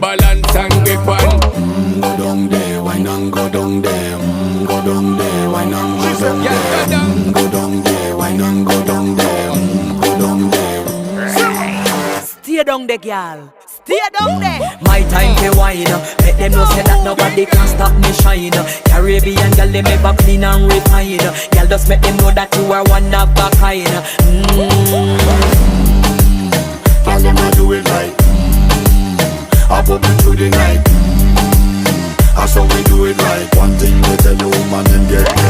balance and grip on. Go down there, wine and go down there. Go down there, wine and go down there. Go down there, wine and go down there. Go down there. Stay down there, girl. Stay down there. My time to wine. Make them know say that nobody can stop me shine. Caribbean girl, they ever clean and refine. Girl, just make them know that you are one of a kind. Girl, them a do it right. I bubble through the night. That's how we do it right. One thing we tell you, woman, them get